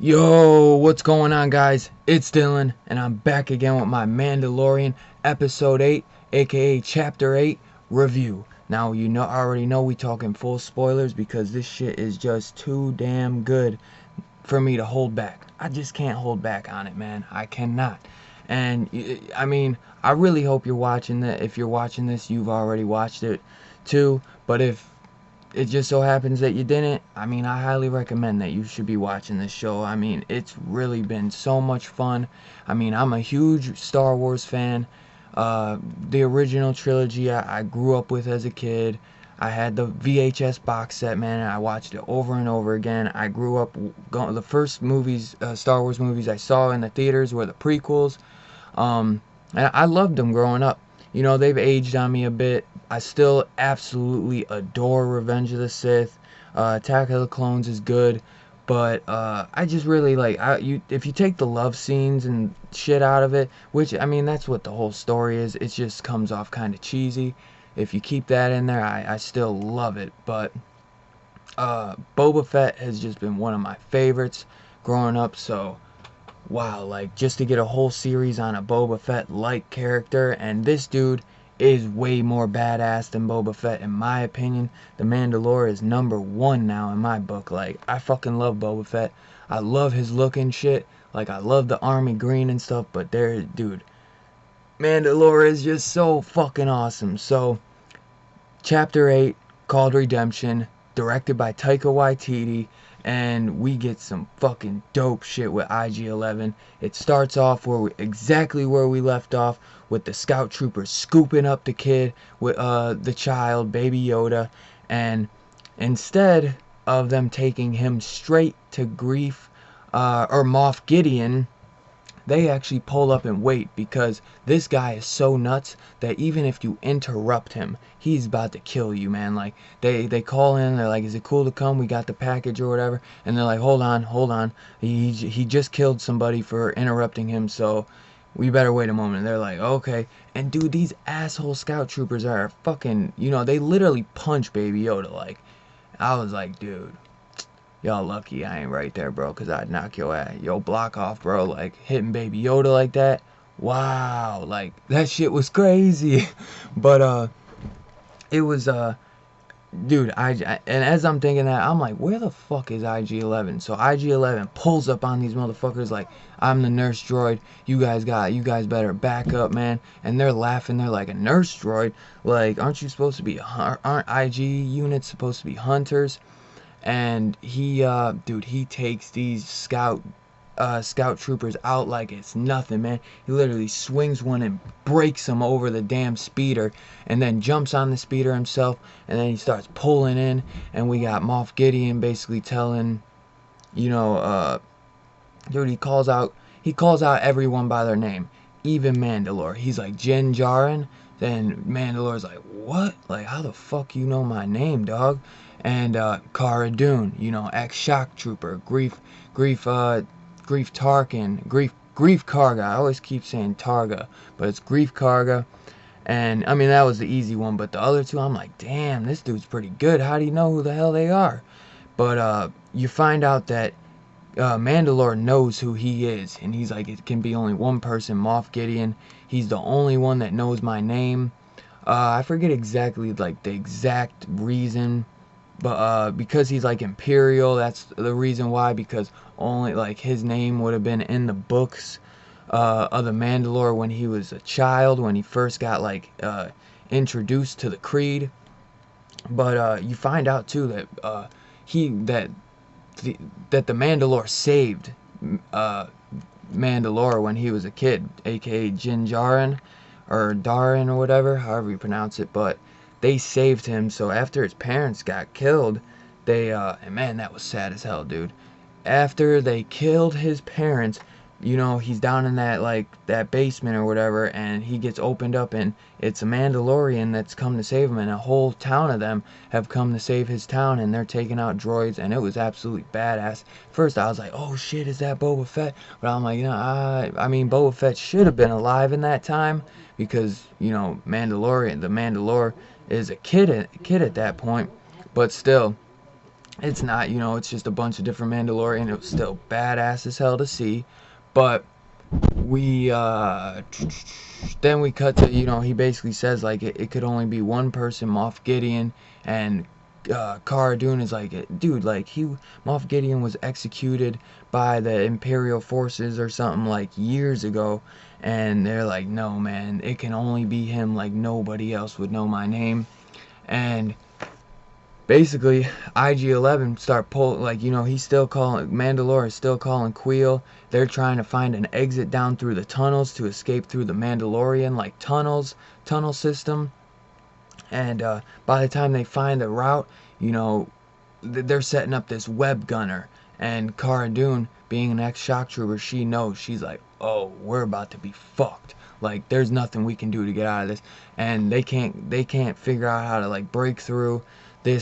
Yo, what's going on, guys? It's Dylan, and I'm back again with my Mandalorian Episode 8, aka Chapter 8 review. Now, already know we talking full spoilers because this shit is just too damn good for me to hold back. I just can't hold back on it, man. I cannot. And, I really hope you're watching that. If you're watching this, you've already watched it too. But if it just so happens that you didn't, I highly recommend that you should be watching this show. It's really been so much fun. I'm a huge Star Wars fan. The original trilogy I grew up with as a kid. I had the VHS box set, man, and I watched it over and over again. I grew up going, the first movies, Star Wars movies I saw in the theaters were the prequels. And I loved them growing up. They've aged on me a bit. I still absolutely adore Revenge of the Sith. Attack of the Clones is good, but I just really like if you take the love scenes and shit out of it, which that's what the whole story is. It just comes off kind of cheesy. If you keep that in there, I still love it. But Boba Fett has just been one of my favorites growing up. So wow, like just to get a whole series on a Boba Fett like character, and this dude is way more badass than Boba Fett in my opinion. The Mandalorian is #1 now in my book. Like, I fucking love Boba Fett. I love his look and shit. Like, I love the army green and stuff, but dude, Mandalorian is just so fucking awesome. So, Chapter 8, called Redemption, directed by Taika Waititi, and we get some fucking dope shit with IG-11. It starts off exactly where we left off, with the scout troopers scooping up the kid with the child, Baby Yoda, and instead of them taking him straight to Grief or Moff Gideon, they actually pull up and wait, because this guy is so nuts that even if you interrupt him, he's about to kill you, man. Like, they call in, they're like, is it cool to come? We got the package or whatever. And they're like, hold on. He just killed somebody for interrupting him, so we better wait a moment. And they're like, okay. And dude, these asshole scout troopers are fucking, they literally punch Baby Yoda. Like, I was like, dude, y'all lucky I ain't right there, bro, because I'd knock your ass. Yo, block off, bro. Like, hitting Baby Yoda like that. Wow. Like, that shit was crazy. But, it was, dude, and as I'm thinking that, I'm like, where the fuck is IG-11? So IG-11 pulls up on these motherfuckers like, I'm the nurse droid. You guys better back up, man. And they're laughing. They're like, a nurse droid? Like, aren't IG units supposed to be hunters? And he takes these scout troopers out like it's nothing, man. He literally swings one and breaks them over the damn speeder, and then jumps on the speeder himself, and then he starts pulling in, and we got Moff Gideon basically telling, dude, he calls out everyone by their name, even Mandalore. He's like, Din Djarin. Then Mandalore's like, what? Like, how the fuck you know my name, dog? And Cara Dune, ex-shock trooper, Grief Tarkin, Grief Karga. I always keep saying Targa, but it's Grief Karga. And that was the easy one, but the other two, I'm like, damn, this dude's pretty good. How do you know who the hell they are? But you find out that Mandalore knows who he is, and he's like, it can be only one person, Moff Gideon. He's the only one that knows my name. I forget exactly, like, the exact reason, but because he's like Imperial, that's the reason why, because only, like, his name would have been in the books of the Mandalore when he was a child, when he first got, like, introduced to the Creed. But you find out too that that the Mandalore saved Mandalore when he was a kid, aka Din Djarin, or Darin, or whatever, however you pronounce it. But they saved him. So after his parents got killed, and man, that was sad as hell, dude. After they killed his parents, he's down in that basement or whatever, and he gets opened up, and it's a Mandalorian that's come to save him, and a whole town of them have come to save his town, and they're taking out droids, and it was absolutely badass. First I was like, oh shit, is that Boba Fett? But I'm like, Boba Fett should have been alive in that time, because, the Mandalore is a kid at that point. But still, It's not, it's just a bunch of different Mandalorian. It was still badass as hell to see. But we then we cut to, he basically says like it could only be one person, Moff Gideon. And Cara Dune is like, dude, like Moff Gideon was executed by the Imperial forces or something like years ago. And they're like, no man, it can only be him, like nobody else would know my name. And basically IG-11 start pulling, like, he's still calling, Mandalore is still calling Queel. They're trying to find an exit down through the tunnels to escape through the Mandalorian like tunnel system. And by the time they find the route, they're setting up this web gunner. And Cara Dune, being an ex-shock trooper, she knows. She's like, oh, we're about to be fucked. Like, there's nothing we can do to get out of this. And they can't figure out how to, like, break through the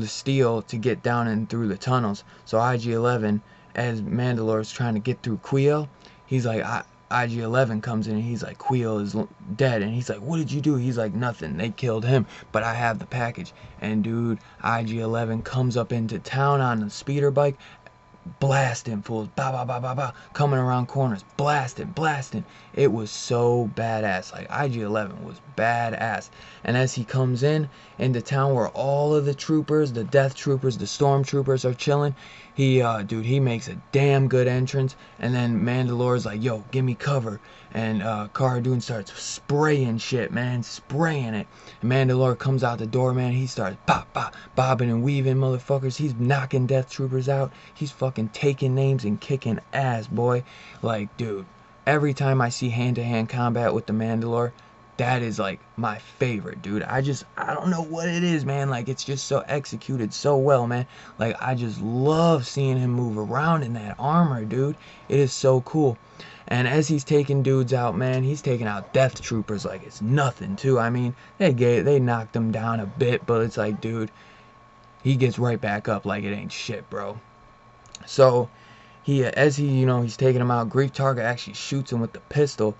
steel to get down and through the tunnels. So IG-11, as Mandalore's trying to get through Queel, he's like, IG-11 comes in and he's like, Queel is dead. And he's like, what did you do? He's like, nothing, they killed him, but I have the package. And dude, IG-11 comes up into town on a speeder bike, blasting fools, ba ba ba ba ba, coming around corners, blasting. It was so badass. Like, IG-11 was badass. And as he comes into town where all of the troopers, the death troopers, the storm troopers are chilling, he makes a damn good entrance. And then Mandalore's like, yo, give me cover. And Cara Dune starts spraying shit, man, spraying it. And Mandalore comes out the door, man. He starts bobbing and weaving, motherfuckers. He's knocking death troopers out. He's fucking taking names and kicking ass, boy. Like, dude, every time I see hand-to-hand combat with the Mandalore, that is like my favorite, dude. I don't know what it is, man. Like, it's just so executed so well, man. Like, I just love seeing him move around in that armor, dude. It is so cool. And as he's taking dudes out, man, he's taking out death troopers like it's nothing, too. I mean, they knocked him down a bit, but it's like, dude, he gets right back up like it ain't shit, bro. So he's taking him out, Greek Target actually shoots him with the pistol,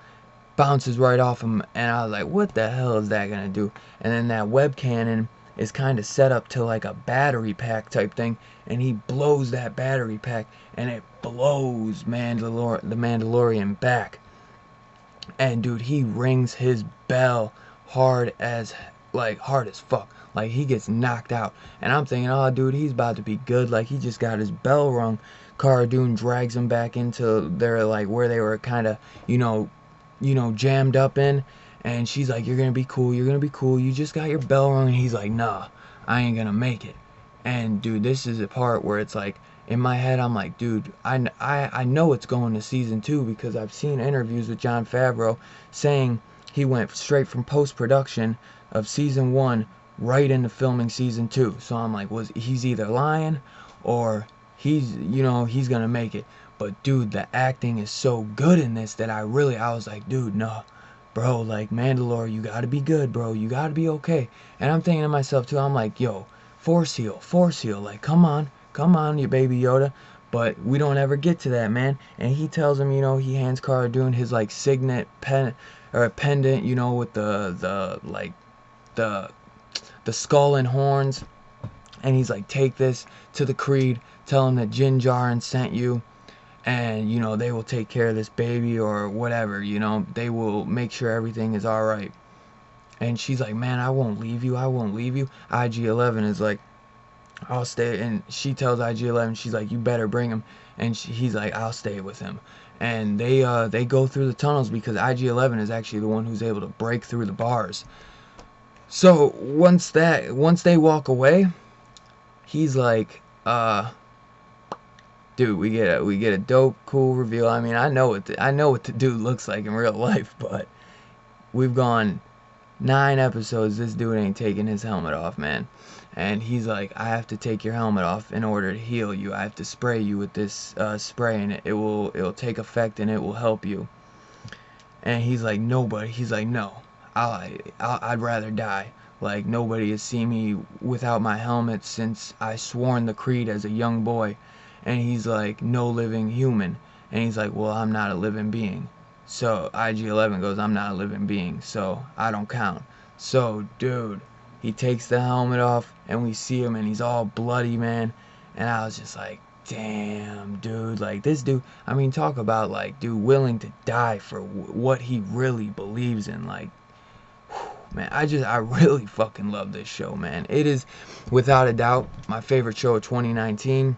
bounces right off him, and I was like, what the hell is that gonna do? And then that web cannon is kind of set up to like a battery pack type thing, and he blows that battery pack, and it blows the Mandalorian back. And dude, he rings his bell hard as fuck. Like, he gets knocked out, and I'm thinking, oh dude, he's about to be good. Like, he just got his bell rung. Cara Dune drags him back into their, like, where they were kind of, jammed up in. And she's like, you're gonna be cool, you just got your bell rung. And he's like, nah, I ain't gonna make it. And dude, this is the part where it's like, in my head, I'm like, dude, I know it's going to season 2, because I've seen interviews with Jon Favreau saying he went straight from post-production of season 1 right into filming season 2. So I'm like, he's either lying or he's gonna make it. But dude, the acting is so good in this that I was like, dude, no, bro, like, Mandalore, you gotta be good, bro, you gotta be okay. And I'm thinking to myself too, I'm like, yo, force heal, like, come on, you baby Yoda. But we don't ever get to that, man. And he tells him, he hands Cara Dune his like signet pen or a pendant, with the skull and horns. And he's like, take this to the Creed, tell him that Din Djarin sent you, and they will take care of this baby or whatever. They will make sure everything is all right. And she's like, man, I won't leave you. IG-11 is like, I'll stay. And she tells IG-11, she's like, you better bring him. And he's like, I'll stay with him. And they go through the tunnels, because IG-11 is actually the one who's able to break through the bars. So once they walk away, he's like, dude, we get a dope, cool reveal. I mean, I know what the dude looks like in real life, but we've gone 9 episodes. This dude ain't taking his helmet off, man. And he's like, I have to take your helmet off in order to heal you. I have to spray you with this spray, and it'll take effect, and it will help you. And he's like, nobody. He's like, no, I'd rather die. Like, nobody has seen me without my helmet since I sworn the creed as a young boy. And he's like, no living human. And he's like, well, I'm not a living being. So IG-11 goes, I'm not a living being, so I don't count. So dude, he takes the helmet off, and we see him, and he's all bloody, man. And I was just like, damn, dude, like, this dude, I mean, talk about, like, dude willing to die for what he really believes in. Like, man, I really fucking love this show, man. It is, without a doubt, my favorite show of 2019.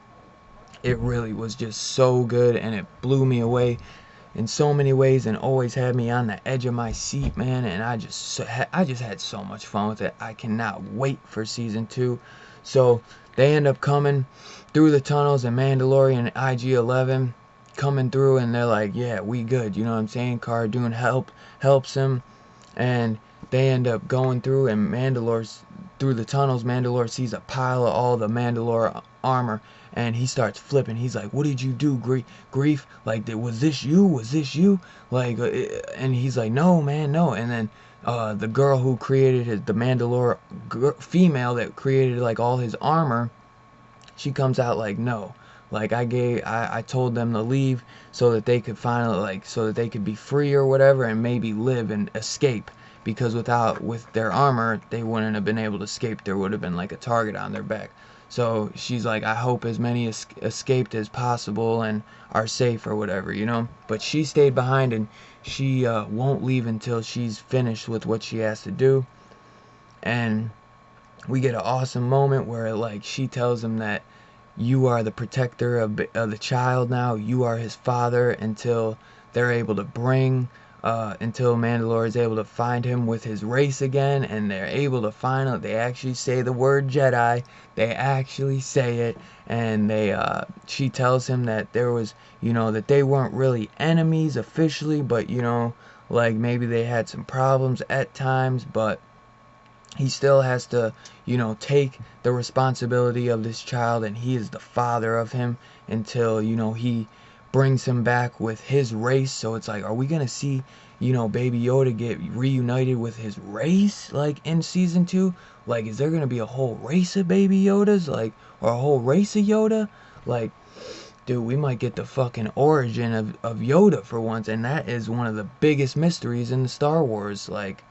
It really was just so good, and it blew me away in so many ways, and always had me on the edge of my seat, man. And I just had so much fun with it. I cannot wait for season 2. So they end up coming through the tunnels, and Mandalorian and IG-11 coming through, and they're like, yeah, we good, you know what I'm saying? Cara Dune helps him, and they end up going through, and through the tunnels, Mandalore sees a pile of all the Mandalore armor, and he starts flipping. He's like, what did you do, Grief? Like, was this you? Like, and he's like, no, man, no. And then the girl who created the Mandalore female that created, like, all his armor, she comes out like, no. Like, I told them to leave so that they could finally, like, so that they could be free or whatever, and maybe live and escape. Because with their armor, they wouldn't have been able to escape. There would have been, like, a target on their back. So she's like, I hope as many escaped as possible and are safe or whatever, you know. But she stayed behind, and she won't leave until she's finished with what she has to do. And we get an awesome moment where, like, she tells him that you are the protector of the child now. You are his father until they're able to until Mandalore is able to find him with his race again, and they're able to find it. They actually say the word Jedi. They actually say it, and she tells him that there was, you know, that they weren't really enemies officially, but, you know, like, maybe they had some problems at times, but he still has to, you know, take the responsibility of this child, and he is the father of him until, you know, he brings him back with his race. So it's like, are we gonna see, you know, Baby Yoda get reunited with his race, like, in season 2? Like, is there gonna be a whole race of Baby Yodas, like, or a whole race of Yoda? Like, dude, we might get the fucking origin of Yoda for once, and that is one of the biggest mysteries in the Star Wars, like,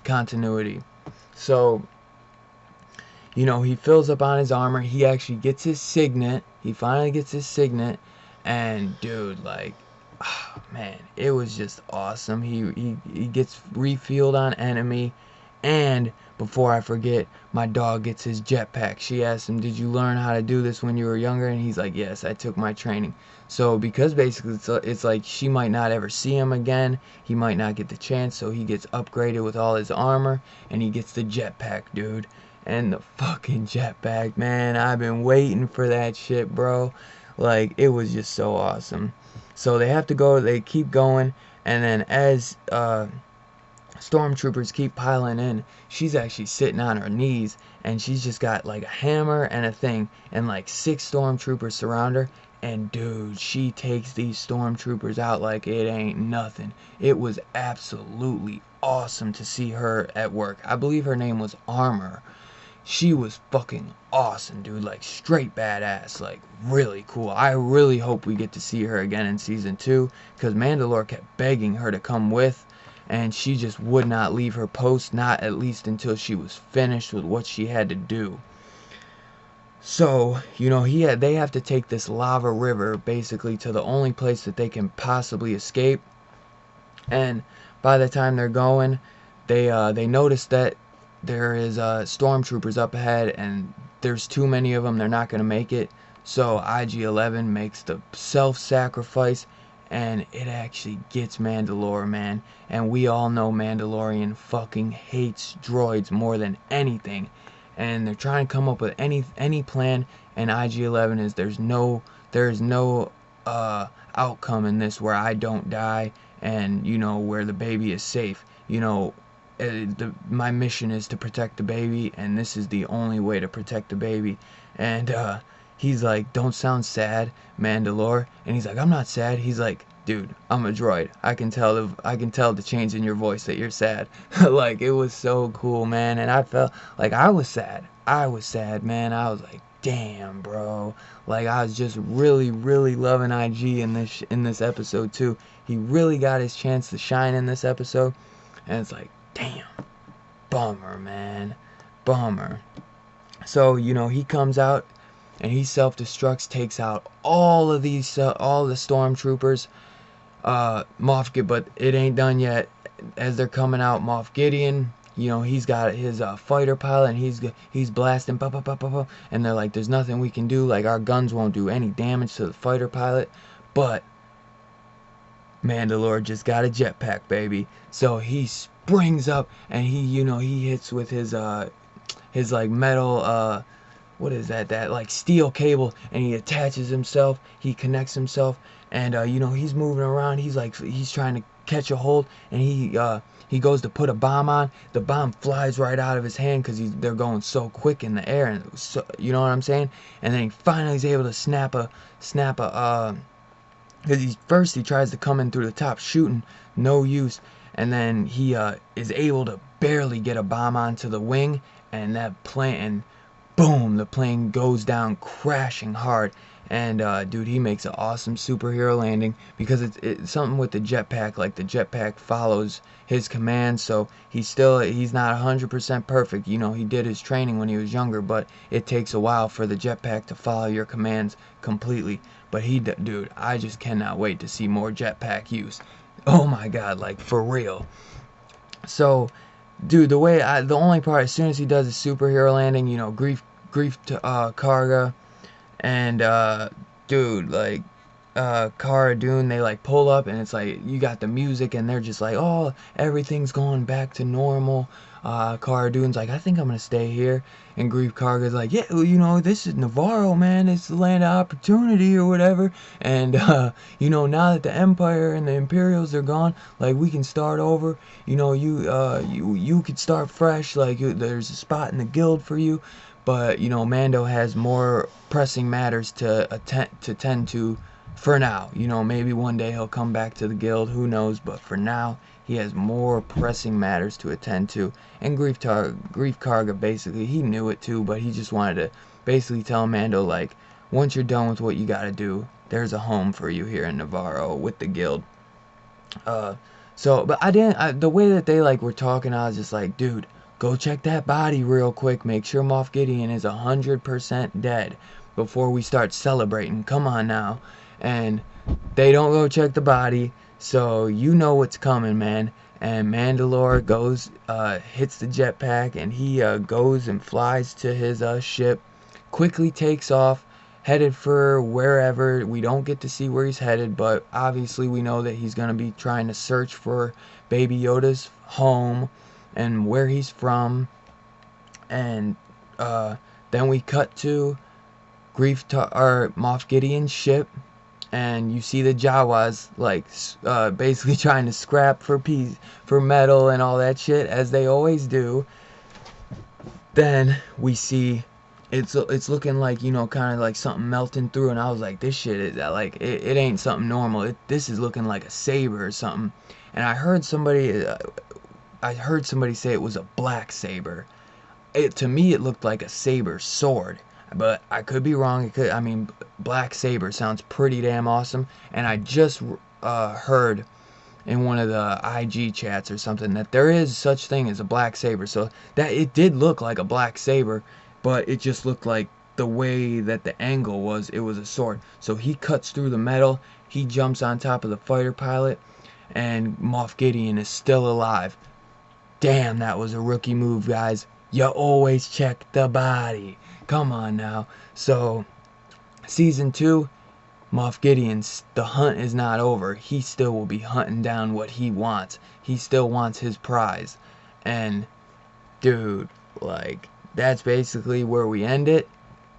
continuity. So, you know, he fills up on his armor. He actually gets his signet. He finally gets his signet. And, dude, like, oh, man, it was just awesome. He gets refueled on enemy. And, before I forget, my dog gets his jetpack. She asked him, did you learn how to do this when you were younger? And he's like, yes, I took my training. So, because basically it's like she might not ever see him again. He might not get the chance. So, he gets upgraded with all his armor. And he gets the jetpack, dude. And the fucking jetpack, man. I've been waiting for that shit, bro. Like, it was just so awesome. So they keep going, and then as stormtroopers keep piling in, she's actually sitting on her knees, and she's just got, like, a hammer and a thing, and, like, 6 stormtroopers surround her, and, dude, she takes these stormtroopers out like it ain't nothing. It was absolutely awesome to see her at work. I believe her name was Armor. She was fucking awesome, dude. Like, straight badass. Like, really cool. I really hope we get to see her again in season 2, because Mandalore kept begging her to come with, and she just would not leave her post, not at least until she was finished with what she had to do. So, you know, they have to take this lava river basically to the only place that they can possibly escape. And by the time they're going, they notice that there is stormtroopers up ahead, and there's too many of them. They're not going to make it. So IG-11 makes the self-sacrifice, and it actually gets Mandalore, man. And we all know Mandalorian fucking hates droids more than anything. And they're trying to come up with any plan, and IG-11 is there's no outcome in this where I don't die, and, you know, where the baby is safe. You know, my mission is to protect the baby, and this is the only way to protect the baby. And he's like, don't sound sad, Mandalore. And he's like, I'm not sad. He's like, dude, I'm a droid. I can tell the change in your voice that you're sad. Like, it was so cool, man. And I felt like I was sad, man. I was like, damn, bro. Like, I was just really loving IG in this episode too. He really got his chance to shine in this episode, and it's like, damn, bummer, man. bummer. So, you know, he comes out and he self-destructs, takes out all of these, all the stormtroopers. But it ain't done yet. As they're coming out, Moff Gideon, you know, he's got his fighter pilot, and he's blasting, and they're like, there's nothing we can do. Like, our guns won't do any damage to the fighter pilot. But Mandalore just got a jetpack, baby. So he springs up and he hits with his like metal what is that like steel cable, and he attaches himself, he connects himself, and he's moving around, he's trying to catch a hold, and he goes to put a bomb on. The bomb flies right out of his hand because they're going so quick in the air, and so, you know what I'm saying? And then he finally is able to snap a because first he tries to come in through the top shooting, no use, and then he is able to barely get a bomb onto the wing, and that plane, and boom, the plane goes down crashing hard. And dude, he makes an awesome superhero landing because it's something with the jetpack. Like, the jetpack follows his commands, so he's not 100% perfect. You know, he did his training when he was younger, but it takes a while for the jetpack to follow your commands completely. But dude, I just cannot wait to see more jetpack use. Oh my god, like, for real. So, dude, the only part, as soon as he does a superhero landing, you know, Grief to Karga, and dude, like, Cara Dune, they like pull up, and it's like you got the music, and they're just like, oh, everything's going back to normal. Cara Dune's like, I think I'm gonna stay here, and Grief Karga's like, yeah, well, you know, this is Navarro, man, it's the land of opportunity or whatever, and you know, now that the Empire and the Imperials are gone, like, we can start over. You know, you could start fresh. Like, there's a spot in the guild for you. But, you know, Mando has more pressing matters to tend to for now. You know, maybe one day he'll come back to the guild, who knows, but for now he has more pressing matters to attend to. And Grief Karga, basically, he knew it too, but he just wanted to basically tell Mando, like, once you're done with what you gotta do, there's a home for you here in Navarro with the guild. But the way that they, like, were talking, I was just like, dude, go check that body real quick. Make sure Moff Gideon is 100% dead before we start celebrating. Come on now. And they don't go check the body, so you know what's coming, man. And Mandalore goes, hits the jetpack, and he goes and flies to his ship, quickly takes off, headed for wherever. We don't get to see where he's headed, but obviously we know that he's going to be trying to search for Baby Yoda's home and where he's from. And then we cut to Moff Gideon's ship, and you see the Jawas, like, basically trying to scrap for metal and all that shit, as they always do. Then we see it's looking like, you know, kind of like something melting through, and I was like, this shit is like, it ain't something normal. This is looking like a saber or something. And I heard somebody say it was a black saber. To me, it looked like a saber sword, but I could be wrong. I mean, black saber sounds pretty damn awesome. And I just heard in one of the IG chats or something that there is such thing as a black saber. So that it did look like a black saber, but it just looked like the way that the angle was, it was a sword. So he cuts through the metal, he jumps on top of the fighter pilot, and Moff Gideon is still alive. Damn, that was a rookie move, guys. You always check the body. Come on now. So, season 2, Moff Gideon's, the hunt is not over. He still will be hunting down what he wants. He still wants his prize. And, dude, like, that's basically where we end it.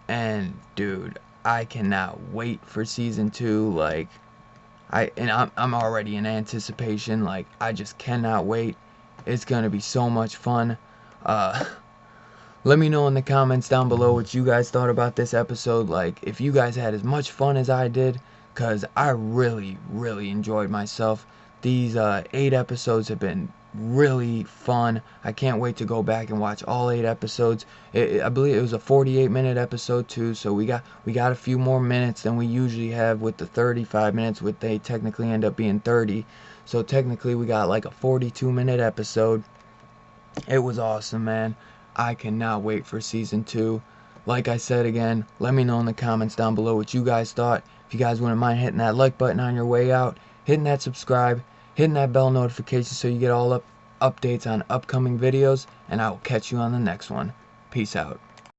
And, dude, I cannot wait for season 2. Like, I'm already in anticipation. Like, I just cannot wait. It's gonna be so much fun. Let me know in the comments down below what you guys thought about this episode. Like, if you guys had as much fun as I did, because I really, really enjoyed myself. These 8 episodes have been really fun. I can't wait to go back and watch all 8 episodes. I believe it was a 48-minute episode too, so we got a few more minutes than we usually have with the 35 minutes, which they technically end up being 30. So technically we got like a 42-minute episode. It was awesome, man. I cannot wait for season 2. Like I said again, let me know in the comments down below what you guys thought. If you guys wouldn't mind hitting that like button on your way out, hitting that subscribe, hitting that bell notification so you get all updates on upcoming videos, and I will catch you on the next one. Peace out.